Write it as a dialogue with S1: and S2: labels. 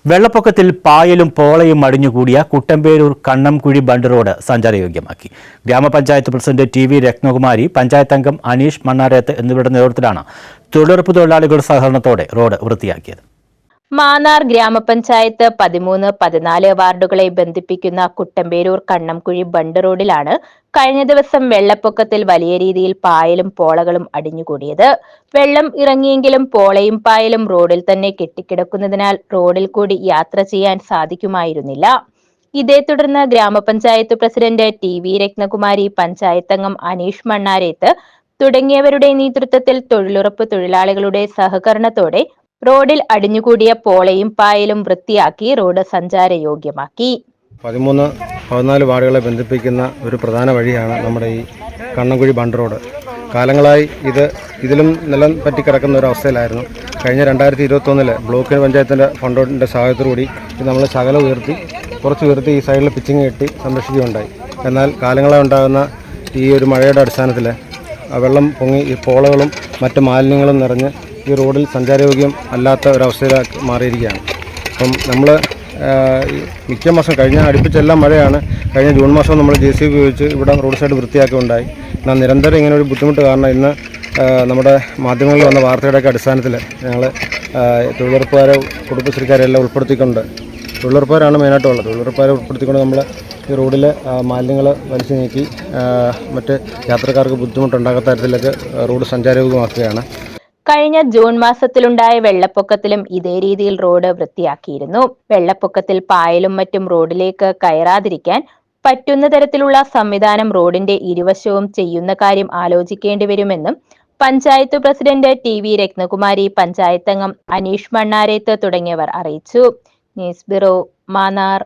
S1: വെള്ളപ്പൊക്കത്തിൽ പായലും പോളയും അടിഞ്ഞുകൂടിയ Kuttamperoor Kannamkuzhi bund road സഞ്ചാരയോഗ്യമാക്കി. ഗ്രാമപഞ്ചായത്ത് president TV. Ratnakumari, panchayat അംഗം അനീഷ് മണ്ണാരത്ത് എന്നിവരുടെ നേതൃത്വത്തിലാണ് തൊഴിലുറപ്പ് തൊഴിലാളികളുടെ സഹകരണത്തോടെ റോഡ് വൃത്തിയാക്കിയത്.
S2: മാന്നാർ ഗ്രാമപഞ്ചായത്ത് 13, 14 വാർഡുകളെ ബന്ധിപ്പിക്കുന്ന കുട്ടമ്പേരൂർ കണ്ണംകുഴി ബണ്ട് റോഡിലാണ് കഴിഞ്ഞ ദിവസം വെള്ളപ്പൊക്കത്തിൽ വലിയ രീതിയിൽ പായലും പോളകളും അടിഞ്ഞുകൂടിയത്. വെള്ളം ഇറങ്ങിയെങ്കിലും പോളയും പായലും റോഡിൽ തന്നെ കെട്ടിക്കിടക്കുന്നതിനാൽ റോഡിൽ കൂടി യാത്ര ചെയ്യാൻ സാധിക്കുമായിരുന്നില്ല. ഇതേ തുടർന്ന് ഗ്രാമപഞ്ചായത്ത് പ്രസിഡന്റ് ടി.വി. രത്നകുമാരി, പഞ്ചായത്ത് അംഗം അനീഷ് മണ്ണാരേത്ത് തുടങ്ങിയവരുടെ നേതൃത്വത്തിൽ തൊഴിലുറപ്പ് തൊഴിലാളികളുടെ സഹകരണത്തോടെ റോഡിൽ അടിഞ്ഞുകൂടിയ പോളയും പായലും വൃത്തിയാക്കി റോഡ് സഞ്ചാരയോഗ്യമാക്കി.
S3: 13, 14 വാർഡുകളെ ബന്ധിപ്പിക്കുന്ന ഒരു പ്രധാന വഴിയാണ് നമ്മുടെ ഈ കണ്ണംകുഴി ബണ്ട് റോഡ്. കാലങ്ങളായി ഇതിലും നിലം പറ്റി കിടക്കുന്ന ഒരു അവസ്ഥയിലായിരുന്നു. കഴിഞ്ഞ 2021 ബ്ലോക്ക് പഞ്ചായത്തിൻ്റെ ഫണ്ടിൻ്റെ സഹായത്തോടുകൂടി ഇത് നമ്മൾ കുറച്ച് ഉയർത്തി ഈ സൈഡിൽ പിച്ചിങ് കെട്ടി സംരക്ഷിക്കുകയുണ്ടായി. എന്നാൽ കാലങ്ങളായി ഉണ്ടാകുന്ന ഈ ഒരു മഴയുടെ അടിസ്ഥാനത്തിൽ വെള്ളം പൊങ്ങി ഈ പോളകളും മറ്റ് മാലിന്യങ്ങളും നിറഞ്ഞ് ഈ റോഡിൽ സഞ്ചാരയോഗ്യം അല്ലാത്ത ഒരവസ്ഥയിലാക്കി മാറിയിരിക്കുകയാണ്. അപ്പം നമ്മൾ മിക്ക മാസം അടുപ്പിച്ചെല്ലാം മഴയാണ്. കഴിഞ്ഞ ജൂൺ മാസം നമ്മൾ JCB ഉപയോഗിച്ച് ഇവിടെ റോഡ് സൈഡ് വൃത്തിയാക്കുകയുണ്ടായി. എന്നാൽ നിരന്തരം ഇങ്ങനെ ഒരു ബുദ്ധിമുട്ട് കാരണം ഇന്ന് നമ്മുടെ മാധ്യമങ്ങളിൽ വന്ന വാർത്തയുടെയൊക്കെ അടിസ്ഥാനത്തിൽ ഞങ്ങൾ തൊഴിലുറപ്പുകാരെ, കുടുംബശ്രീക്കാരെല്ലാം ഉൾപ്പെടുത്തിക്കൊണ്ട്, തൊഴിലുറപ്പുകാരാണ് മെയിനായിട്ടുള്ളത്, തൊഴിലുറപ്പുകാരെ ഉൾപ്പെടുത്തിക്കൊണ്ട് നമ്മൾ ഈ റോഡിൽ മാലിന്യങ്ങൾ വലിച്ചു നീക്കി മറ്റ് യാത്രക്കാർക്ക് ബുദ്ധിമുട്ടുണ്ടാകാത്ത തരത്തിലേക്ക് റോഡ് സഞ്ചാരയോഗ്യമാക്കുകയാണ്.
S2: കഴിഞ്ഞ ജൂൺ മാസത്തിലുണ്ടായ വെള്ളപ്പൊക്കത്തിലും ഇതേ രീതിയിൽ റോഡ് വൃത്തിയാക്കിയിരുന്നു. വെള്ളപ്പൊക്കത്തിൽ പായലും മറ്റും റോഡിലേക്ക് കയറാതിരിക്കാൻ പറ്റുന്ന തരത്തിലുള്ള സംവിധാനം റോഡിന്റെ ഇരുവശവും ചെയ്യുന്ന കാര്യം ആലോചിക്കേണ്ടി വരുമെന്നും പഞ്ചായത്ത് പ്രസിഡന്റ് ടി.വി. രത്നകുമാരി, പഞ്ചായത്ത് അംഗം അനീഷ് മണ്ണാരേത്ത് തുടങ്ങിയവർ അറിയിച്ചു. News bureau, Mannar.